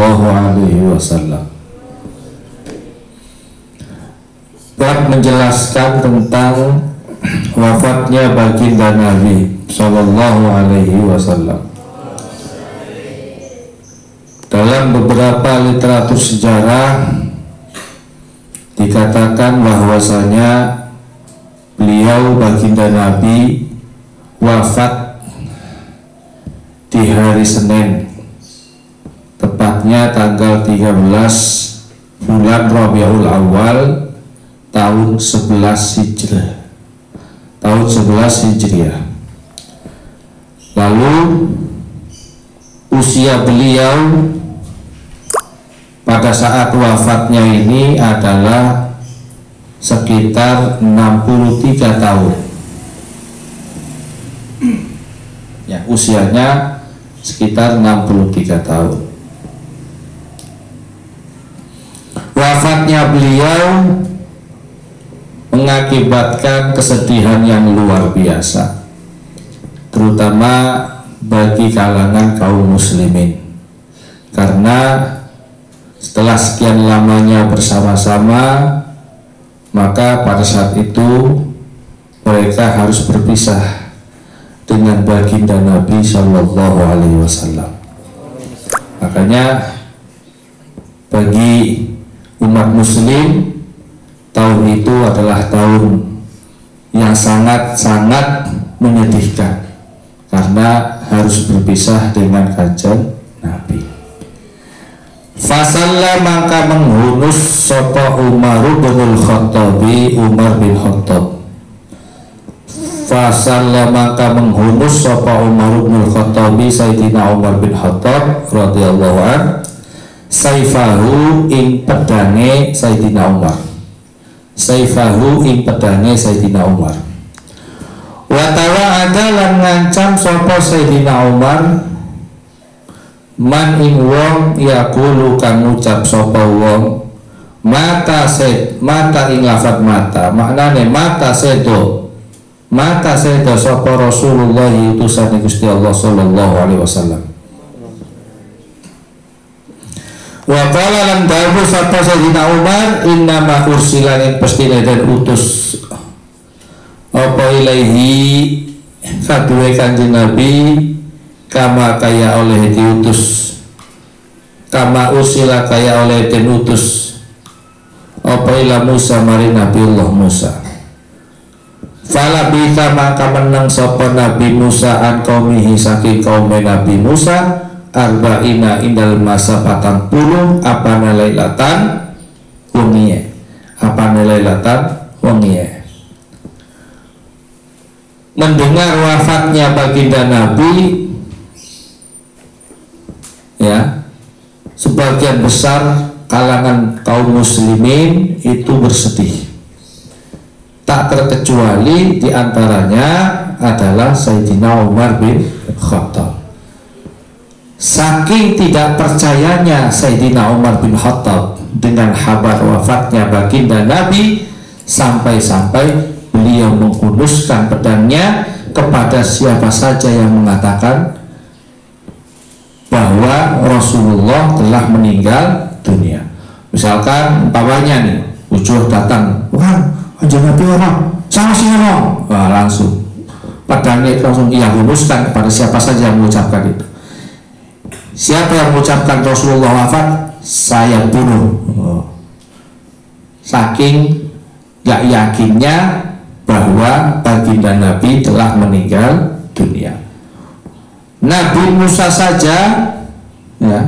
Sallallahu Alaihi Wasallam. Bab menjelaskan tentang wafatnya baginda Nabi Sallallahu Alaihi Wasallam. Dalam beberapa literatur sejarah dikatakan bahwasanya beliau baginda Nabi wafat di hari Senin, tepatnya tanggal 13 bulan Rabiul Awal tahun 11 Hijriah. Tahun 11 Hijriah. Lalu usia beliau pada saat wafatnya ini adalah sekitar 63 tahun. Ya, usianya sekitar 63 tahun. Wafatnya beliau mengakibatkan kesedihan yang luar biasa, terutama bagi kalangan kaum muslimin, karena setelah sekian lamanya bersama-sama, maka pada saat itu mereka harus berpisah dengan baginda Nabi Shallallahu Alaihi Wasallam. Makanya bagi umat muslim, tahun itu adalah tahun yang sangat-sangat menyedihkan, karena harus berpisah dengan kanjeng Nabi. Fasalla maka menghunus sapa Umar bin Khattabi, Umar bin Khattab. Fasalla maka menghunus sapa Umar bin Khattabi, Sayyidina Umar bin Khattab radhiyallahu an, saifahu ing pedange Sayyidina Umar. Saifahu ing pedange Sayyidina Umar. Wa tawa'ada lan ngancam sapa Sayyidina Umar man ing wong yaqulu kang ngucap sapa wong mata ing lafaz mata, maknane mata sedo sapa Rasulullah utusan Gusti Allah sallallahu alaihi wasallam. Wa qala lan dawuh sapa Sayyidina Umar inna ma ursila ing pestine den utus apa ilaihi kaduwe kanjeng Nabi kama kaya oleh diutus, kama usila kaya oleh den utus apa ila Musa mari Nabiullah Musa. Fala bika maka menang sapa Nabi Musa an qaumihi saking kaum Nabi Musa arba'ina indal masa 40 apa lailatan wengiye, apa lailatan wengiye. Mendengar wafatnya baginda Nabi, ya, sebagian besar kalangan kaum muslimin itu bersedih. Tak terkecuali diantaranya adalah Sayyidina Umar bin Khattab. Saking tidak percayanya Sayyidina Umar bin Khattab dengan kabar wafatnya baginda Nabi, sampai-sampai beliau menghunuskan pedangnya kepada siapa saja yang mengatakan bahwa Rasulullah telah meninggal dunia. Misalkan umpamanya nih, Ucuh datang, wah, kanjeng Nabi orang, sama si orang, wah, langsung pedangnya itu langsung ia hunuskan kepada siapa saja yang mengucapkan itu. Siapa yang mengucapkan Rasulullah wafat, saya bunuh. Saking gak yakinnya bahwa baginda Nabi telah meninggal dunia. Nabi Musa saja, ya,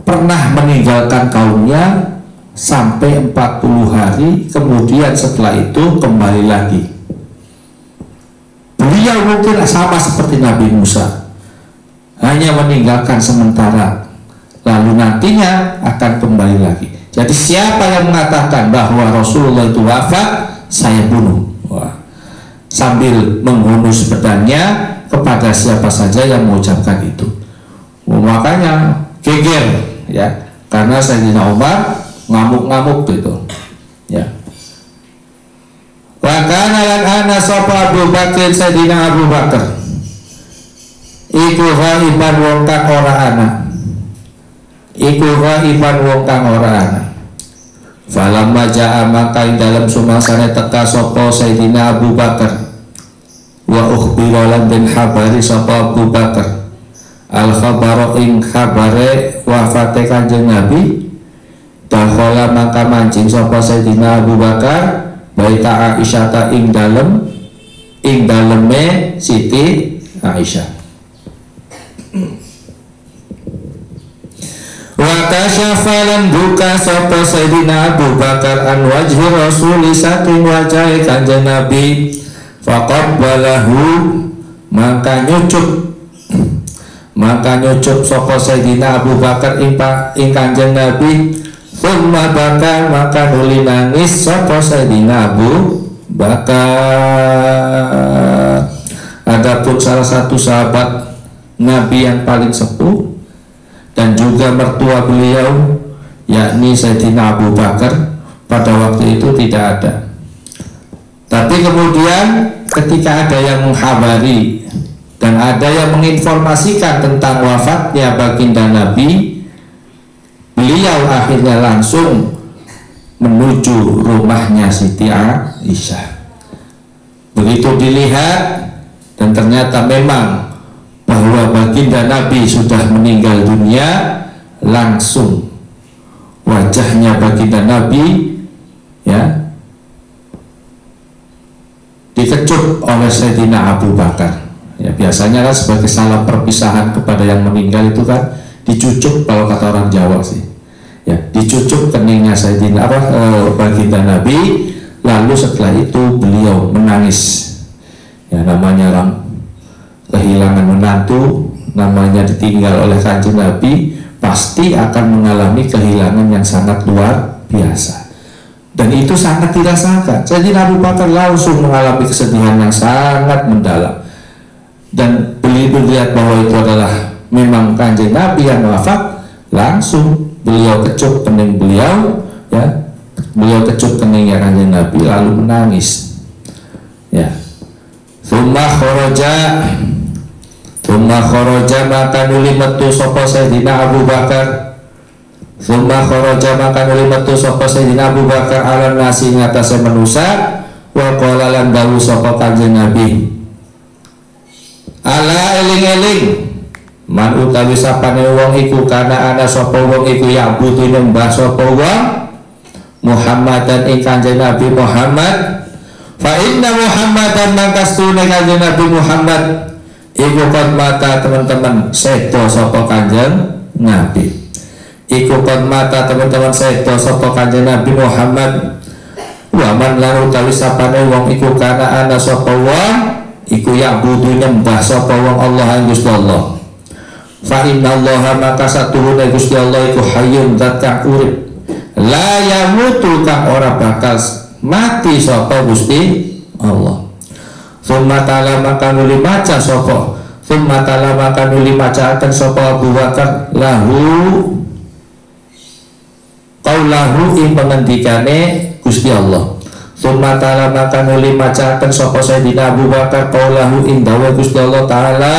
pernah meninggalkan kaumnya sampai 40 hari, kemudian setelah itu kembali lagi. Beliau mungkin sama seperti Nabi Musa, hanya meninggalkan sementara, lalu nantinya akan kembali lagi. Jadi siapa yang mengatakan bahwa Rasulullah itu wafat, saya bunuh. Wah. Sambil menghunus pedangnya kepada siapa saja yang mengucapkan itu. Makanya geger, ya, karena Sayyidina Umar ngamuk-ngamuk gitu, ya. Wa kana lan ana sapa Abu Bakar, Sayyidina Abu Bakar iku ghaiban wong kang ora ana, iku ghaiban wong kang ora ana. Falamma ja'a maka ing dalem sumangsane teka sapa Sayyidina Abu Bakar wa ukhbira lan den habari sapa Abu Bakar al khabara ing khabare wafate Kanjeng Nabi. Dakhala maka mancing sapa Sayyidina Abu Bakar baita Aisyah ing daleme Siti Aisyah. Wa kasyafalan buka sapa Sayyidina Abu Bakar an wajhi Rasuli saking wajahe Kanjeng Nabi. Faqabbalahu maka nyucup sapa Sayyidina Abu Bakar ing Kanjeng Nabi. Thumma baka maka nuli nangis sapa Sayyidina Abu Bakar. Adapun salah satu sahabat Nabi yang paling sepuh dan juga mertua beliau yakni Sayyidina Abu Bakar pada waktu itu tidak ada. Tapi kemudian ketika ada yang menghabari dan ada yang menginformasikan tentang wafatnya baginda Nabi, beliau akhirnya langsung menuju rumahnya Siti Aisyah. Begitu dilihat dan ternyata memang bahwa baginda Nabi sudah meninggal dunia, langsung wajahnya baginda Nabi ya dikecup oleh Sayyidina Abu Bakar. Ya, biasanya kan sebagai salam perpisahan kepada yang meninggal itu kan dicucuk kalau kata orang Jawa sih. Ya, dicucuk keningnya Sayyidina baginda Nabi, lalu setelah itu beliau menangis. Ya, namanya orang kehilangan menantu, namanya ditinggal oleh Kanjeng Nabi, pasti akan mengalami kehilangan yang sangat luar biasa. Dan itu sangat dirasakan. Sayyidina Abu Bakar langsung mengalami kesedihan yang sangat mendalam. Dan beliau melihat bahwa itu adalah memang Kanjeng Nabi yang wafat, langsung beliau kecup kening beliau, ya, beliau kecup keningnya Kanjeng Nabi lalu menangis. Ya. Thumma kharaja maka nuli metu sapa Sayyidina Abu Bakar. Thumma kharaja maka nuli metu sapa Sayyidina Abu Bakar ala nasi ngatasé manusa wa qala lan dawu sapa Kanjeng Nabi. Ala eling-eling man utawi sapane wong iku kana ana sapa wong iku ya butuh nyembah sapa wong Muhammadan ing Kanjeng Nabi Muhammad. Fa inna Muhammadan mangkastune Kanjeng Nabi Muhammad iku kon mata teman-teman sedo sapa Kanjeng Nabi. Iku kon mata teman-teman sedo sapa Kanjeng Nabi Muhammad. Wa man lan utawi sapane wong iku kana ana sapa wong iku ya butuh nyembah sapa wong Allah ing Gusti Allah. Fa inna Allah maka satuhune Gusti Allah iku hayyun zat kang urip. La yamutu kang ora bakal mati sapa Gusti Allah. Summa ta'ala maka nuli maca sapa. Summa ta'ala maka nuli macaaken sapa Abu Bakar lahu qaulahu ing pengendikane Gusti Allah. Summa ta'ala maka nuli macaaken sapa Sayyidina Abu Bakar qaulahu ing dawuh Gusti Allah taala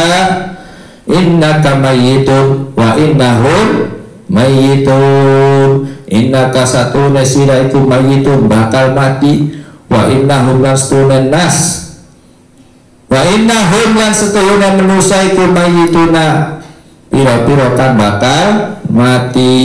innaka mayyitun wa innahum mayyitun. Innaka satuna sira iku mayyitun bakal mati wa innahum lastuna nas wa innahum lan satuna manusa iku mayyituna pira-pira kan bakal mati.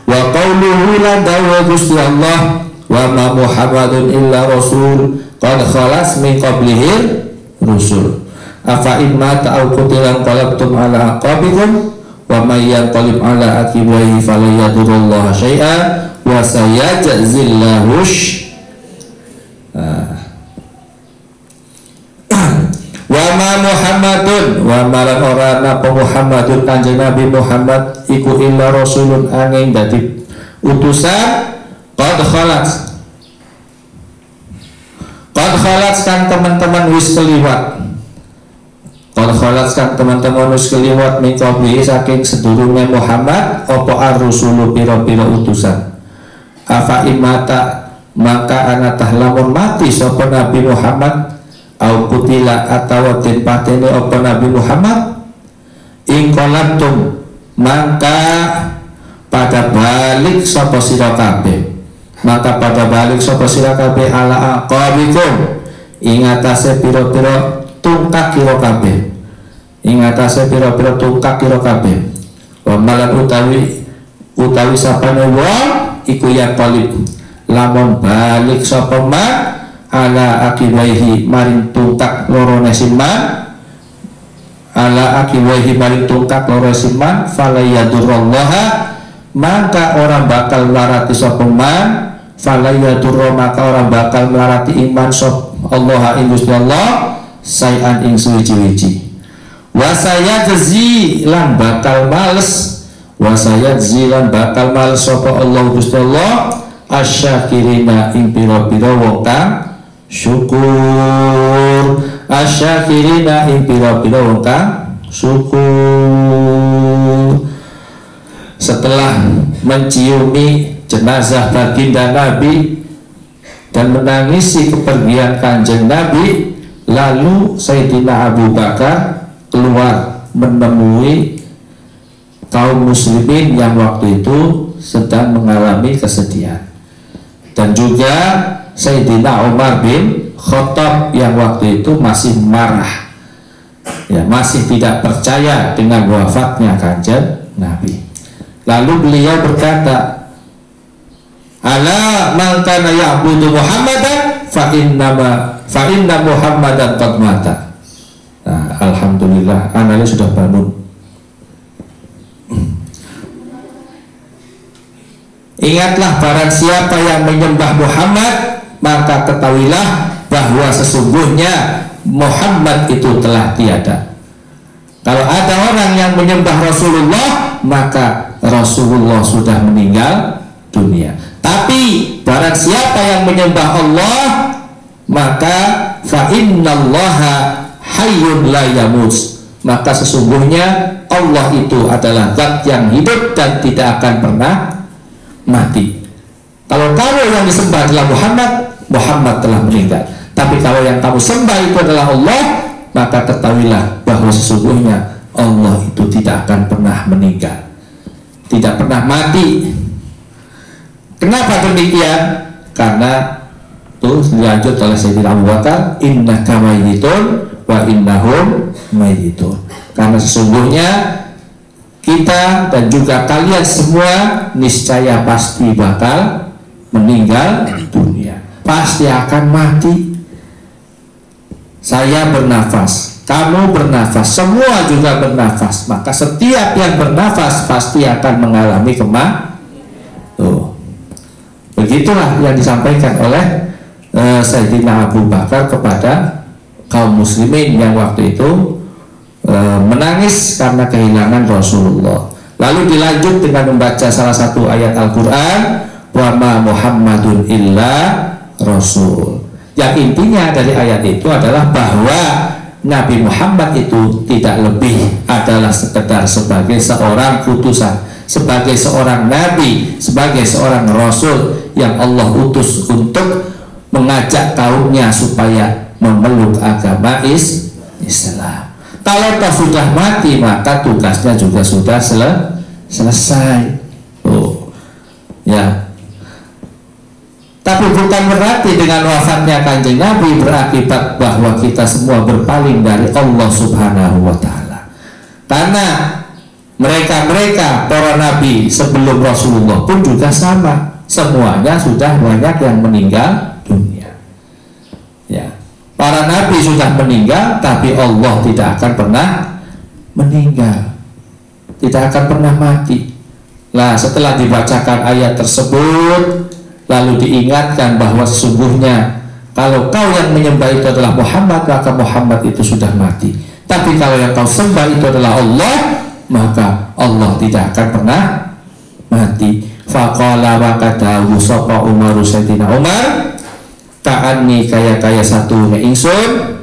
Wa qauluhu lan dawuh Gusti Allah wa ma Muhammadun illa rasul qad khalas min qablihi rusul afa imma ta'u qutilan qalabtum ala aqabikum wa may yanqalib ala aqibaihi fala yadurrullaha syai'a wa sayajzillahu wa ma Muhammadun wa malan ora napa Muhammadun Kanjeng Nabi Muhammad iku illa rasulun angin dadi utusan qad khalas kan teman-teman wis keliwat. Qad khalas kan teman-teman wis keliwat min qablihi saking sedurunge Muhammad apa ar-rusulu pira-pira utusan. Afa imata maka ana tahlamun mati sapa Nabi Muhammad au kutila atawa den patene apa Nabi Muhammad ing qalantum maka pada balik sapa sira kabeh, maka pada balik sapa sira kabeh ala aqabikum ing atase pira-pira tungkak kira kabeh, ing atase pira-pira tungkak kira kabeh. Wa malan utawi sapane wong iku ya qalib lamun balik sapa ma ala akibaihi maring tungkak loro nesiman, ala akiwaihi maring tungkak loro siman falayadurrallaha maka orang bakal melarati sapa man, falayadurra maka orang bakal melarati iman sop Allah ing Gusti Allah sayan ing suwi-wiji. Wa sayajzi lan bakal males, wa sayajzi lan bakal males sapa Allah Gusti Allah asyakirina ing pira-pira wong kang syukur, asyakirina ing pira-pira wong kang syukur. Setelah menciumi jenazah baginda Nabi dan menangisi kepergian kanjeng Nabi, lalu Sayyidina Abu Bakar keluar menemui kaum muslimin yang waktu itu sedang mengalami kesedihan, dan juga Sayyidina Umar bin Khattab yang waktu itu masih marah, ya, masih tidak percaya dengan wafatnya kanjeng Nabi. Lalu beliau berkata, ala man kana ya'budu Muhammadan fa inna Muhammadan qad mata. Nah, alhamdulillah anaknya sudah bangun. Ingatlah barang siapa yang menyembah Muhammad, maka ketahuilah bahwa sesungguhnya Muhammad itu telah tiada. Kalau ada orang yang menyembah Rasulullah, maka Rasulullah sudah meninggal dunia. Tapi barang siapa yang menyembah Allah, maka fa innallaha hayyun la yamut, maka sesungguhnya Allah itu adalah zat yang hidup dan tidak akan pernah mati. Kalau kamu yang disembah adalah Muhammad, Muhammad telah meninggal. Tapi kalau yang kamu sembah itu adalah Allah, maka ketahuilah bahwa sesungguhnya Allah itu tidak akan pernah meninggal, tidak pernah mati. Kenapa demikian? Karena itu dilanjut oleh Sayyidina Abu Bakar, innaka mayyitun wa innahum mayyitun. Karena sesungguhnya kita dan juga kalian semua niscaya pasti bakal meninggal dunia, pasti akan mati. Saya bernafas, kamu bernafas, semua juga bernafas, maka setiap yang bernafas pasti akan mengalami kematian. Begitulah yang disampaikan oleh Sayyidina Abu Bakar kepada kaum muslimin yang waktu itu menangis karena kehilangan Rasulullah. Lalu dilanjut dengan membaca salah satu ayat Al-Quran, wa ma Muhammadun illa Rasul. Yang intinya dari ayat itu adalah bahwa Nabi Muhammad itu tidak lebih adalah sekedar sebagai seorang utusan, sebagai seorang nabi, sebagai seorang rasul yang Allah utus untuk mengajak kaumnya supaya memeluk agama Islam. Kalau toh sudah mati, maka tugasnya juga sudah selesai. Ya. Tapi bukan berarti dengan wafatnya kanjeng Nabi berakibat bahwa kita semua berpaling dari Allah Subhanahu wa Ta'ala. Karena mereka para nabi sebelum Rasulullah pun juga sama, semuanya sudah banyak yang meninggal dunia. Ya, para nabi sudah meninggal, tapi Allah tidak akan pernah meninggal, tidak akan pernah mati. Nah, setelah dibacakan ayat tersebut, lalu diingatkan bahwa sesungguhnya kalau kau yang menyembah itu adalah Muhammad, maka Muhammad itu sudah mati. Tapi kalau yang kau sembah itu adalah Allah, maka Allah tidak akan pernah mati. Faqala maka dawu sapa Umar Sayyidina Umar, ta'anni kaya satune ingsun,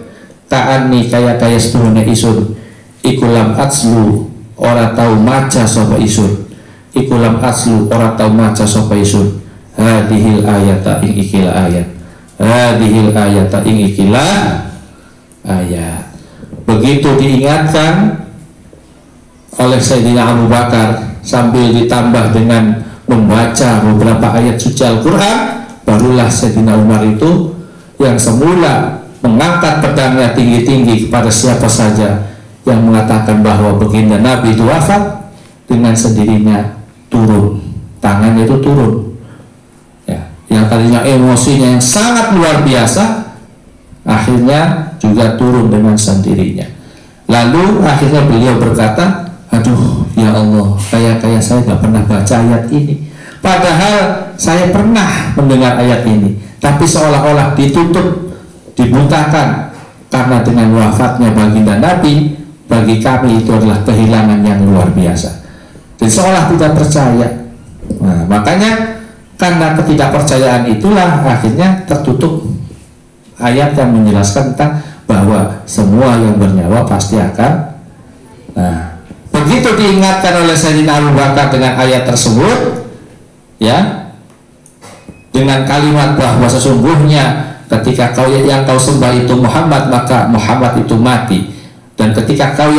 ta'anni kaya satune ingsun, ikulam atslu ora tau maca sapa ingsun, ikulam atslu ora tau maca sapa ingsun. Hadhil ayata ing ikilah ayat, hadhil ayata ing ikilah ayat. Begitu diingatkan oleh Sayyidina Abu Bakar sambil ditambah dengan membaca beberapa ayat suci Al-Quran, barulah Sayyidina Umar itu yang semula mengangkat pedangnya tinggi-tinggi kepada siapa saja yang mengatakan bahwa baginda Nabi itu wafat, dengan sendirinya turun, tangannya itu turun ya, yang tadinya emosinya yang sangat luar biasa akhirnya juga turun dengan sendirinya. Lalu akhirnya beliau berkata, aduh ya Allah, kayak saya gak pernah baca ayat ini, padahal saya pernah mendengar ayat ini, tapi seolah-olah ditutup, dibutakan, karena dengan wafatnya baginda Nabi, bagi kami itu adalah kehilangan yang luar biasa, dan seolah tidak percaya. Nah, makanya karena ketidakpercayaan itulah akhirnya tertutup ayat yang menjelaskan tentang bahwa semua yang bernyawa pasti akan. Nah, begitu diingatkan oleh Sayyidina Abu Bakar dengan ayat tersebut, ya, dengan kalimat bahwa sesungguhnya ketika yang kau sembah itu Muhammad, maka Muhammad itu mati, dan ketika kau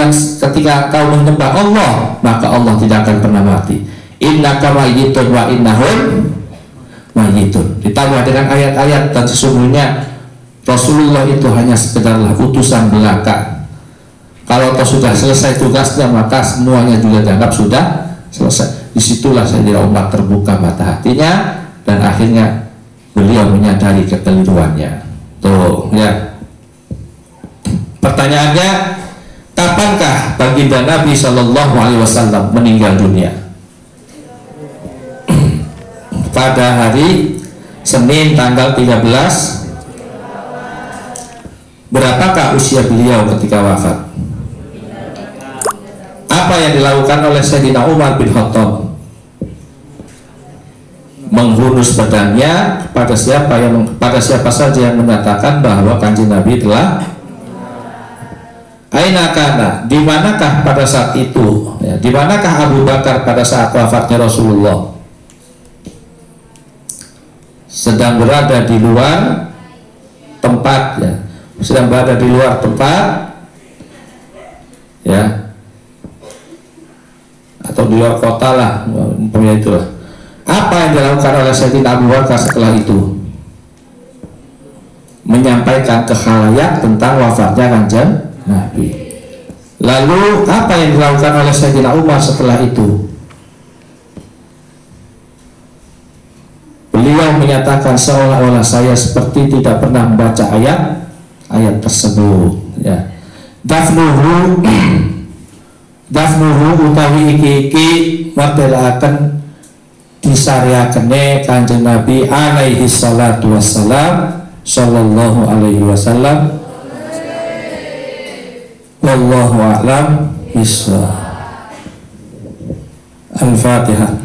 menyembah Allah, maka Allah tidak akan pernah mati. Innaka mayyitun wa innahum mayyitun. Ditambah dengan ayat-ayat, dan sesungguhnya Rasulullah itu hanya sekedarlah utusan belaka. Kalau kau sudah selesai tugasnya, maka semuanya juga dianggap sudah selesai. Disitulah Sayyidina Umar terbuka mata hatinya, dan akhirnya beliau menyadari kekeliruannya. Tuh ya. Pertanyaannya, kapankah baginda Nabi Shallallahu Alaihi Wasallam meninggal dunia? Pada hari Senin tanggal 13. Berapakah usia beliau ketika wafat? Apa yang dilakukan oleh Sayyidina Umar bin Khattab? Menghunus pedangnya pada siapa saja yang menyatakan bahwa Kanjeng Nabi telah. Aina kana, di manakah pada saat itu? Ya, di manakah Abu Bakar pada saat wafatnya Rasulullah? Sedang berada di luar tempat, ya. Sedang berada di luar tempat, ya, atau di luar kota lah, umpamanya itulah. Apa yang dilakukan oleh Sayyidina Abu Bakar setelah itu? Menyampaikan ke khalayak tentang wafatnya Kanjeng Nabi. Lalu apa yang dilakukan oleh Sayyidina Umar setelah itu? Beliau menyatakan seolah-olah saya seperti tidak pernah membaca ayat tersebut, ya. Dafnuhu utawi iki martelaken disariakene Kanjeng Nabi alaihi salatu wassalam, sallallahu alaihi wasallam. Wallahu a'lam bishawab. Al-Fatihah.